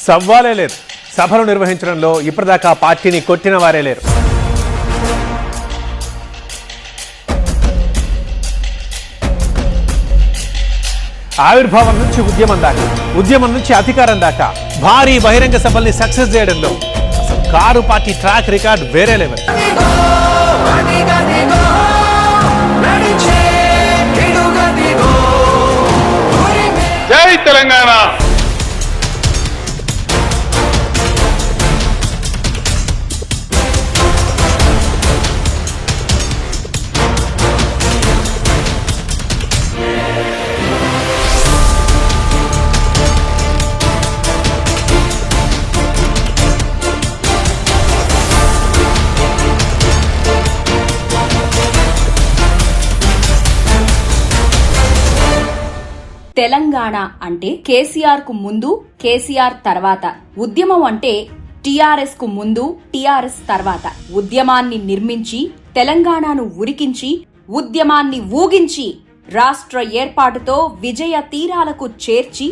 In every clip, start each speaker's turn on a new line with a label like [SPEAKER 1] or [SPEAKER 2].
[SPEAKER 1] సవ్వాలే లేరు. సభలు నిర్వహించడంలో ఇప్పటిదాకా పార్టీని కొట్టిన వారే లేరు. ఆవిర్భావం నుంచి ఉద్యమం దాకా, ఉద్యమం నుంచి అధికారం దాకా భారీ బహిరంగ సభల్ని సక్సెస్ చేయడంలో కారు పార్టీ ట్రాక్ రికార్డ్ వేరే లెవెల్.
[SPEAKER 2] జై తెలంగాణ.
[SPEAKER 3] తెలంగాణ అంటే కేసీఆర్ కు ముందు, కేసీఆర్ తర్వాత. ఉద్యమం అంటే టీఆర్ఎస్ కు ముందు, టీఆర్ఎస్ తర్వాత. ఉద్యమాన్ని నిర్మించి, తెలంగాణను ఉరికించి, ఉద్యమాన్ని ఊగించి, రాష్ట్ర ఏర్పాటుతో విజయ తీరాలకు చేర్చి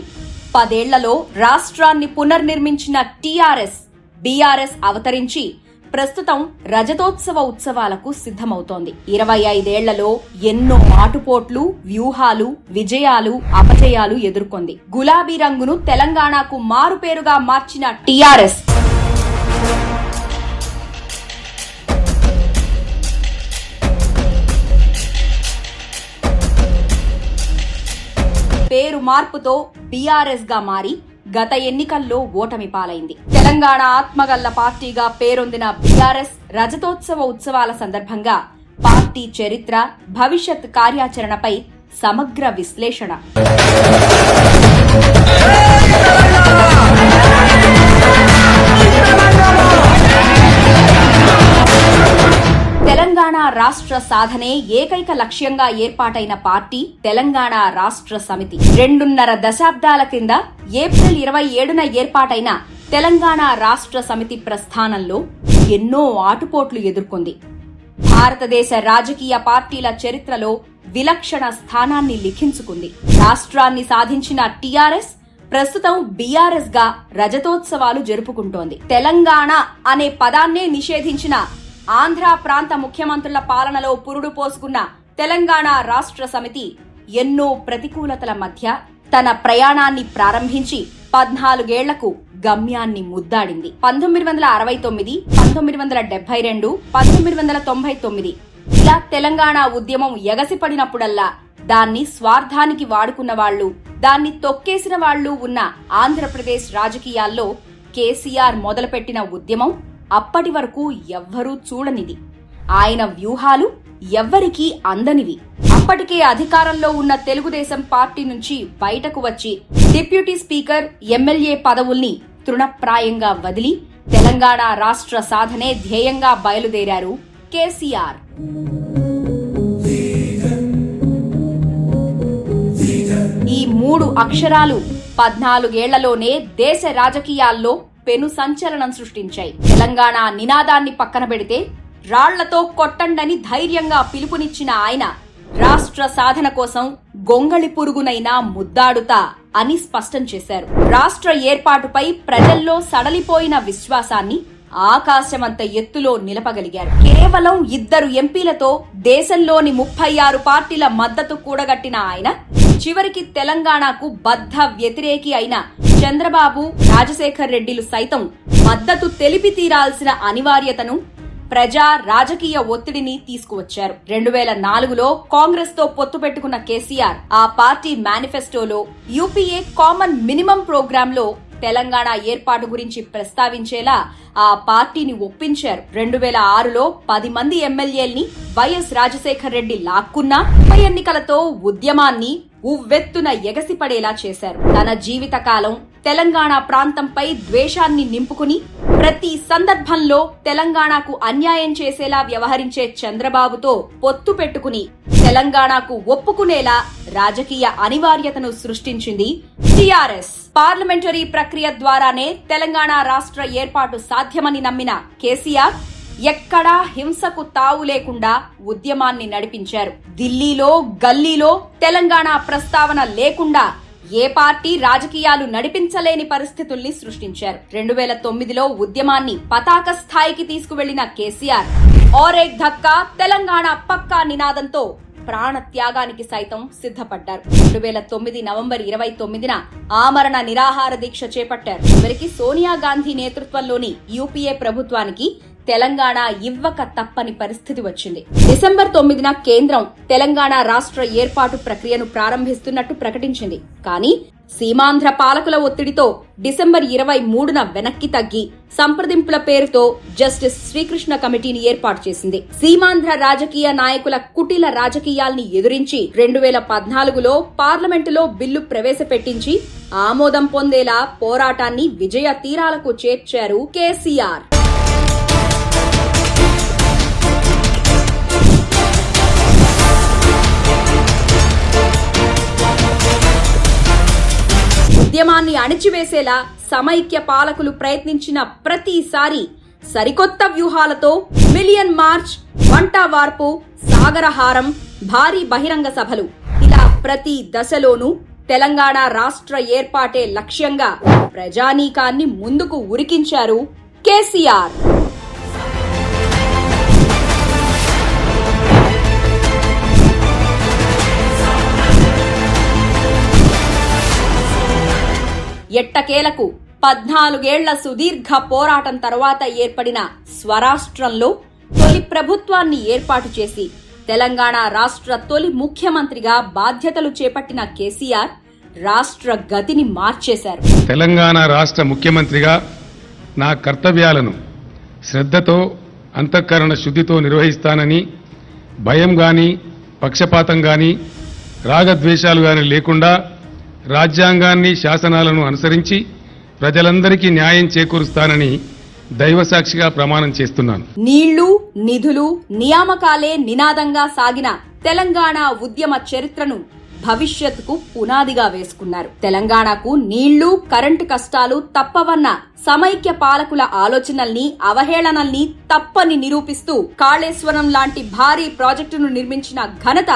[SPEAKER 3] 10 ఏళ్లలో రాష్ట్రాన్ని పునర్నిర్మించిన టీఆర్ఎస్, బీఆర్ఎస్ అవతరించి ప్రస్తుతం రజతోత్సవ ఉత్సవాలకు సిద్ధమవుతోంది. 25 ఏళ్లలో ఎన్నో ఆటుపోట్లు, వ్యూహాలు, విజయాలు, అపజయాలు ఎదుర్కొంది. గులాబీ రంగును తెలంగాణకు మారుపేరుగా మార్చిన టీఆర్ఎస్ పేరు మార్పుతో బీఆర్ఎస్ గా మారి గత ఎన్నికల్లో ఓటమి పాలైంది. తెలంగాణ ఆత్మగల్ల పార్టీగా పేరొందిన బీఆర్ఎస్ రజతోత్సవ ఉత్సవాల సందర్భంగా పార్టీ చరిత్ర, భవిష్యత్ కార్యాచరణపై సమగ్ర విశ్లేషణ. తెలంగాణ రాష్ట్ర సాధనే ఏకైక లక్ష్యంగా ఏర్పాటైన పార్టీ తెలంగాణ రాష్ట్ర సమితి. 2.5 దశాబ్దాల కింద ఏప్రిల్ 27న ఏర్పాటైన తెలంగాణ రాష్ట్ర సమితి ప్రస్థానంలో ఎన్నో ఆటుపోట్లు ఎదుర్కొంది. భారతదేశ రాజకీయ పార్టీల చరిత్రలో విలక్షణ స్థానాన్ని లిఖించుకుంది. రాష్ట్రాన్ని సాధించిన టీఆర్ఎస్ ప్రస్తుతం బీఆర్ఎస్ గా రజతోత్సవాలు జరుపుకుంటోంది. తెలంగాణ అనే పదాన్నే నిషేధించిన ఆంధ్ర ప్రాంత ముఖ్యమంత్రుల పాలనలో పురుడు పోసుకున్న తెలంగాణ రాష్ట్ర సమితి ఎన్నో ప్రతికూలతల మధ్య తన ప్రయాణాన్ని ప్రారంభించి 14 ఏళ్లకు గమ్యాన్ని ముద్దాడింది. 1969, 1972, 1999 ఇలా తెలంగాణ ఉద్యమం ఎగసిపడినప్పుడల్లా దాన్ని స్వార్థానికి వాడుకున్న వాళ్లు, దాన్ని తొక్కేసిన వాళ్లు ఉన్న ఆంధ్రప్రదేశ్ రాజకీయాల్లో కేసీఆర్ మొదలుపెట్టిన ఉద్యమం అప్పటి వరకు ఎవ్వరూ చూడనిది. ఆయన వ్యూహాలు ఎవ్వరికీ అందనివి. అప్పటికే అధికారంలో ఉన్న తెలుగుదేశం పార్టీ నుంచి బయటకు వచ్చి డిప్యూటీ స్పీకర్, ఎమ్మెల్యే పదవుల్ని తృణప్రాయంగా వదిలి తెలంగాణ రాష్ట్ర సాధనే ధ్యేయంగా బయలుదేరారు కేసీఆర్. ఈ 3 అక్షరాలు 14 ఏళ్లలోనే దేశ రాజకీయాల్లో పెను సంచలనం సృష్టించాయి. తెలంగాణ నినాదాన్ని పక్కన పెడితే రాళ్లతో కొట్టండని ధైర్యంగా పిలుపునిచ్చిన ఆయన రాష్ట్ర సాధన కోసం గొంగళి పురుగునైనా ముద్దాడుతా అని స్పష్టం చేశారు. రాష్ట్ర ఏర్పాటుపై ప్రజల్లో సడలిపోయిన విశ్వాసాన్ని ఆకాశమంత ఎత్తులో నిలపగలిగారు. కేవలం 2 ఎంపీలతో దేశంలోని 36 పార్టీల మద్దతు కూడగట్టిన ఆయన చివరికి తెలంగాణకు బద్ధ వ్యతిరేకి అయిన చంద్రబాబు, రాజశేఖర్ రెడ్డిలు సైతం మద్దతు తెలిపి తీరాల్సిన అనివార్యతను, ప్రజా రాజకీయ ఒత్తిడిని తీసుకువచ్చారు. 2004లో కాంగ్రెస్ తో పొత్తు పెట్టుకున్న కేసీఆర్ ఆ పార్టీ మేనిఫెస్టోలో యూపీఏ కామన్ మినిమం ప్రోగ్రాంలో తెలంగాణ ఏర్పాటు గురించి ప్రస్తావించేలా ఆ పార్టీని ఒప్పించారు. 2006లో 10 మంది ఎమ్మెల్యేల్ని వైఎస్ రాజశేఖర్ రెడ్డి లాక్కున్నా ఉప ఎన్నికలతో ఉద్యమాన్ని ఉవ్వెత్తున ఎగసిపడేలా చేశారు. తన జీవితకాలం తెలంగాణ ప్రాంతంపై ద్వేషాన్ని నింపుకుని ప్రతి సందర్భంలో తెలంగాణకు అన్యాయం చేసేలా వ్యవహరించే చంద్రబాబుతో పొత్తు పెట్టుకుని తెలంగాణకు ఒప్పుకునేలా రాజకీయ అనివార్యతను సృష్టించింది టీఆర్ఎస్. పార్లమెంటరీ ప్రక్రియ ద్వారానే తెలంగాణ రాష్ట్ర ఏర్పాటు సాధ్యమని నమ్మిన కేసీఆర్ ఎక్కడా హింసకు తావు లేకుండా ఉద్యమాన్ని నడిపించారు. ఢిల్లీలో, గల్లీలో తెలంగాణ ప్రస్తావన లేకుండా ఏ పార్టీ రాజకీయాలు నడిపించలేని పరిస్థితుల్ని సృష్టించారు. 2009లో ఉద్యమాన్ని పతాక స్థాయికి తీసుకువెళ్లిన కేసీఆర్ ఔర్ ఏక్ ధక్కా తెలంగాణ పక్కా నినాదంతో ప్రాణ త్యాగానికి సైతం సిద్ధపడ్డారు. 2009 నవంబర్ 29న ఆమరణ నిరాహార దీక్ష చేపట్టారు. చివరికి సోనియా గాంధీ నేతృత్వంలోని యూపీఏ ప్రభుత్వానికి తెలంగాణ ఇవ్వక తప్పని పరిస్థితి వచ్చింది. డిసెంబర్ 9న కేంద్రం తెలంగాణ రాష్ట్ర ఏర్పాటు ప్రక్రియను ప్రారంభిస్తున్నట్టు ప్రకటించింది. కానీ సీమాంధ్ర పాలకుల ఒత్తిడితో డిసెంబర్ 23న వెనక్కి తగ్గి సంప్రదింపుల పేరుతో జస్టిస్ శ్రీకృష్ణ కమిటీని ఏర్పాటు చేసింది. సీమాంధ్ర రాజకీయ నాయకుల కుటిల రాజకీయాల్ని ఎదురించి 2014లో పార్లమెంటులో బిల్లు ప్రవేశపెట్టించి ఆమోదం పొందేలా పోరాటాన్ని విజయ తీరాలకు చేర్చారు కేసీఆర్. ఉద్యమాన్ని అణిచివేసేలా సమైక్య పాలకులు ప్రయత్నించిన ప్రతిసారి సరికొత్త వ్యూహాలతో మిలియన్ మార్చ్, వంట వార్పు, సాగరహారం, భారీ బహిరంగ సభలు ఇలా ప్రతి దశలోనూ తెలంగాణ రాష్ట్ర ఏర్పాటే లక్ష్యంగా ప్రజానీకాన్ని ముందుకు ఉరికించారు కేసీఆర్. ఎట్టకేలకు 14 ఏళ్ల సుదీర్ఘ పోరాటం తర్వాత ఏర్పడిన స్వరాష్ట్రంలో తొలి ప్రభుత్వాన్ని ఏర్పాటు చేసి తెలంగాణ రాష్ట్ర తొలి ముఖ్యమంత్రిగా బాధ్యతలు చేపట్టిన కేసీఆర్ రాష్ట్ర గతిని మార్చేశారు.
[SPEAKER 4] తెలంగాణ రాష్ట్ర ముఖ్యమంత్రిగా నా కర్తవ్యాలను శ్రద్ధతో అంతఃకరణ శుద్ధితో నిర్వహిస్తానని, భయం గాని పక్షపాతం గాని రాగద్వేషాలు గాని లేకుండా రాజ్యాంగాన్ని, శాసనాలను అనుసరించి ప్రజలందరికీ న్యాయం చేకూరుస్తానని దైవసాక్షిగా ప్రమాణం చేస్తున్నాను.
[SPEAKER 3] నీళ్లు, నిధులు, నియామకాలే నినాదంగా సాగిన తెలంగాణ ఉద్యమ చరిత్రను భవిష్యత్తుకు పునాదిగా వేసుకున్నారు. తెలంగాణకు నీళ్లు, కరెంటు కష్టాలు తప్పవన్న సమైక్య పాలకుల ఆలోచనల్ని, అవహేళనల్ని తప్పని నిరూపిస్తూ కాళేశ్వరం లాంటి భారీ ప్రాజెక్టును నిర్మించిన ఘనత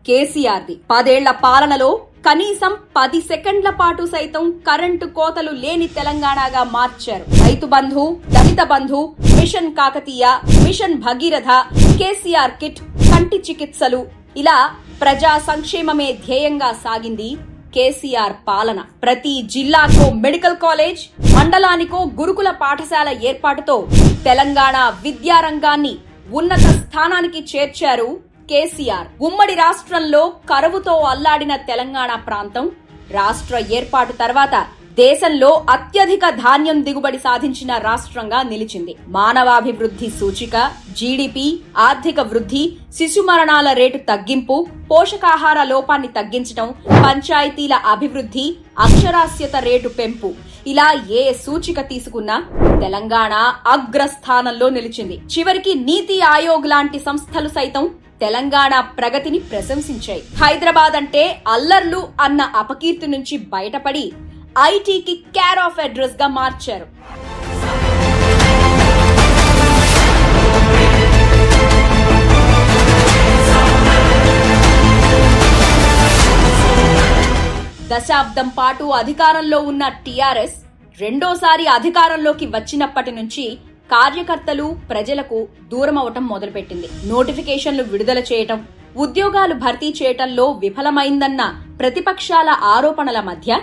[SPEAKER 3] కేసీఆర్ది. 10 ఏళ్ల పాలనలో కనీసం 10 సెకండ్ల పాటు సైతం కరెంటు కోతలు లేని తెలంగాణగా మార్చారు. Rythu Bandhu, Dalit Bandhu, mission Kakatiya, mission Bhagiratha, KCR kit, కంటి చికిత్సలు ఇలా ప్రజా సంక్షేమమే ధ్యేయంగా సాగింది కేసీఆర్ పాలన. ప్రతి జిల్లాకో మెడికల్ కాలేజ్, మండలానికో గురుకుల పాఠశాల ఏర్పాటుతో తెలంగాణ విద్యారంగాన్ని ఉన్నత స్థానానికి చేర్చారు కేసీఆర్. ఉమ్మడి రాష్ట్రంలో కరువుతో అల్లాడిన తెలంగాణ ప్రాంతం రాష్ట్ర ఏర్పాటు తర్వాత దేశంలో అత్యధిక ధాన్యం దిగుబడి సాధించిన రాష్ట్రంగా నిలిచింది. మానవాభివృద్ధి సూచిక, జీడీపీ, ఆర్థిక వృద్ధి, శిశు మరణాల రేటు తగ్గింపు, పోషకాహార లోపాన్ని తగ్గించడం, పంచాయతీల అభివృద్ధి, అక్షరాస్యత రేటు పెంపు ఇలా ఏ సూచిక తీసుకున్నా తెలంగాణ అగ్రస్థానంలో నిలిచింది. చివరికి నీతి ఆయోగ్ లాంటి సంస్థలు సైతం తెలంగాణ ప్రగతిని ప్రశంసించాయి. హైదరాబాద్ అంటే అల్లర్లు అన్న అపకీర్తి నుంచి బయటపడి ఐటీకి కేర్ ఆఫ్ అడ్రస్ గా మార్చారు. దశాబ్దం పాటు అధికారంలో ఉన్న టీఆర్ఎస్ రెండోసారి అధికారంలోకి వచ్చినప్పటి నుంచి కార్యకర్తలు, ప్రజలకు దూరమవటం మొదలుపెట్టింది. నోటిఫికేషన్లు విడుదల చేయటం, ఉద్యోగాలు భర్తీ చేయటంలో విఫలమైందన్న ప్రతిపక్షాల ఆరోపణల మధ్య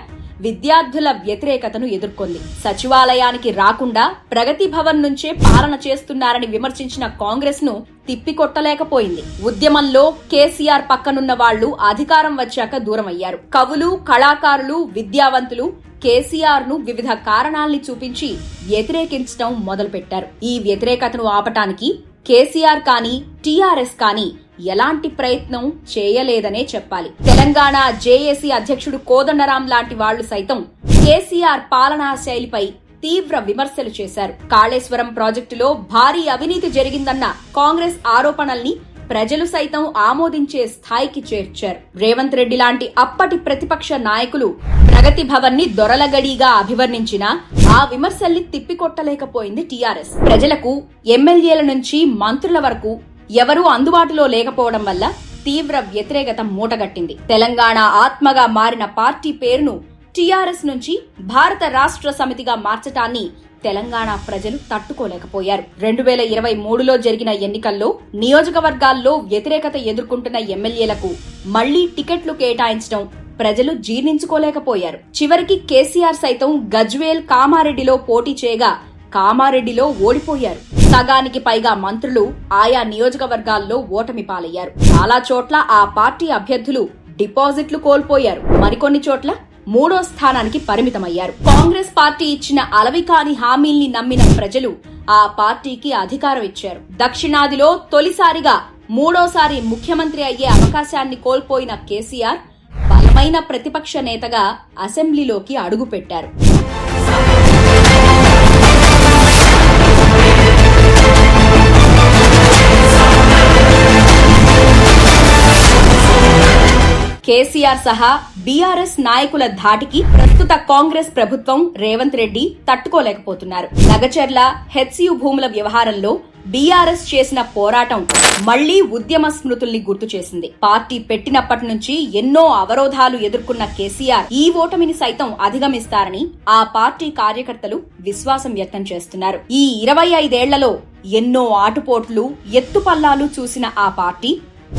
[SPEAKER 3] విద్యార్థుల వ్యతిరేకతను ఎదుర్కొంది. సచివాలయానికి రాకుండా ప్రగతి భవన్ నుంచే పాలన చేస్తున్నారని విమర్శించిన కాంగ్రెస్ ను తిప్పికొట్టలేకపోయింది. ఉద్యమంలో కేసీఆర్ పక్కనున్న వాళ్లు అధికారం వచ్చాక దూరమయ్యారు. కవులు, కళాకారులు, విద్యావంతులు కేసీఆర్ ను వివిధ కారణాల్ని చూపించి వ్యతిరేకించడం మొదలుపెట్టారు. ఈ వ్యతిరేకతను ఆపటానికి కేసీఆర్ కానీ టీఆర్ఎస్ కానీ ఎలాంటి ప్రయత్నం చేయలేదనే చెప్పాలి. తెలంగాణ జేఏసీ అధ్యక్షుడు కోదండరాం లాంటి వాళ్లు సైతం కేసీఆర్ పాలనా శైలిపై తీవ్ర విమర్శలు చేశారు. కాళేశ్వరం ప్రాజెక్టులో భారీ అవినీతి జరిగిందన్న కాంగ్రెస్ ఆరోపణల్ని ప్రజలు సైతం ఆమోదించే స్థాయికి చేర్చారు. రేవంత్ రెడ్డి లాంటి అప్పటి ప్రతిపక్ష నాయకులు ప్రగతి భవన్ ని దొరలగడిగా అభివర్ణించినా ఆ విమర్శల్ని తిప్పికొట్టలేకపోయింది టీఆర్ఎస్. ప్రజలకు ఎమ్మెల్యేల నుంచి మంత్రుల వరకు ఎవరూ అందుబాటులో లేకపోవడం వల్ల తీవ్ర వ్యతిరేకత మూటగట్టింది. తెలంగాణ ఆత్మగా మారిన పార్టీ పేరును టీఆర్ఎస్ నుంచి భారత రాష్ట్ర సమితిగా మార్చటాన్ని తెలంగాణ ప్రజలు తట్టుకోలేకపోయారు. 2023లో జరిగిన ఎన్నికల్లో నియోజకవర్గాల్లో వ్యతిరేకత ఎదుర్కొంటున్న ఎమ్మెల్యేలకు మళ్లీ టికెట్లు కేటాయించడం ప్రజలు జీర్ణించుకోలేకపోయారు. చివరికి కేసీఆర్ సైతం గజ్వేల్, కామారెడ్డిలో పోటీ చేయగా కామారెడ్డిలో ఓడిపోయారు. సగానికి పైగా మంత్రులు ఆయా నియోజకవర్గాల్లో ఓటమి పాలయ్యారు. చాలా చోట్ల ఆ పార్టీ అభ్యర్థులు డిపాజిట్లు కోల్పోయారు. మరికొన్ని చోట్ల 3వ స్థానానికి పరిమితమయ్యారు. కాంగ్రెస్ పార్టీ ఇచ్చిన అలవికాని హామీల్ని నమ్మిన ప్రజలు ఆ పార్టీకి అధికారం ఇచ్చారు. దక్షిణాదిలో తొలిసారిగా 3వసారి ముఖ్యమంత్రి అయ్యే అవకాశాన్ని కోల్పోయిన కేసీఆర్ బలమైన ప్రతిపక్ష నేతగా అసెంబ్లీలోకి అడుగుపెట్టారు. కేసీఆర్ సహా బీఆర్ఎస్ నాయకుల ధాటికి ప్రస్తుత కాంగ్రెస్ ప్రభుత్వం, రేవంత్ రెడ్డి తట్టుకోలేకపోతున్నారు. నగచర్ల, హెచ్సియు భూముల వ్యవహారంలో బీఆర్ఎస్ చేసిన పోరాటం మళ్లీ ఉద్యమ స్మృతుల్ని గుర్తు చేసింది. పార్టీ పెట్టినప్పటి నుంచి ఎన్నో అవరోధాలు ఎదుర్కొన్న కేసీఆర్ ఈ ఓటమిని సైతం అధిగమిస్తారని ఆ పార్టీ కార్యకర్తలు విశ్వాసం వ్యక్తం చేస్తున్నారు. ఈ 25 ఏళ్లలో ఎన్నో ఆటుపోట్లు, ఎత్తుపల్లాలు చూసిన ఆ పార్టీ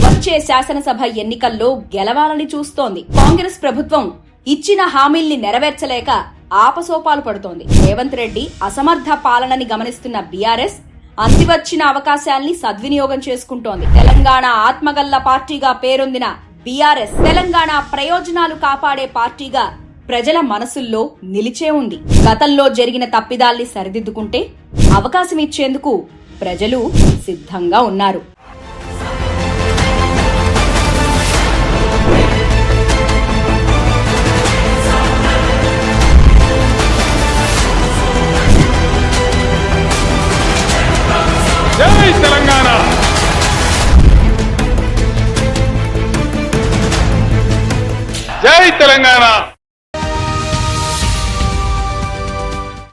[SPEAKER 3] వచ్చే శాసనసభ ఎన్నికల్లో గెలవాలని చూస్తోంది. కాంగ్రెస్ ప్రభుత్వం ఇచ్చిన హామీల్ని నెరవేర్చలేక ఆపసోపాలు పడుతోంది. రేవంత్ రెడ్డి అసమర్థ పాలనని గమనిస్తున్న బీఆర్ఎస్ అందివచ్చిన అవకాశాల్ని సద్వినియోగం చేసుకుంటోంది. తెలంగాణ ఆత్మగల్ల పార్టీగా పేరొందిన బీఆర్ఎస్ తెలంగాణ ప్రయోజనాలు కాపాడే పార్టీగా ప్రజల మనసుల్లో నిలిచే ఉంది. గతంలో జరిగిన తప్పిదాల్ని సరిదిద్దుకుంటే అవకాశం ఇచ్చేందుకు ప్రజలు సిద్ధంగా ఉన్నారు.
[SPEAKER 2] జై తెలంగాణ. జై తెలంగాణ.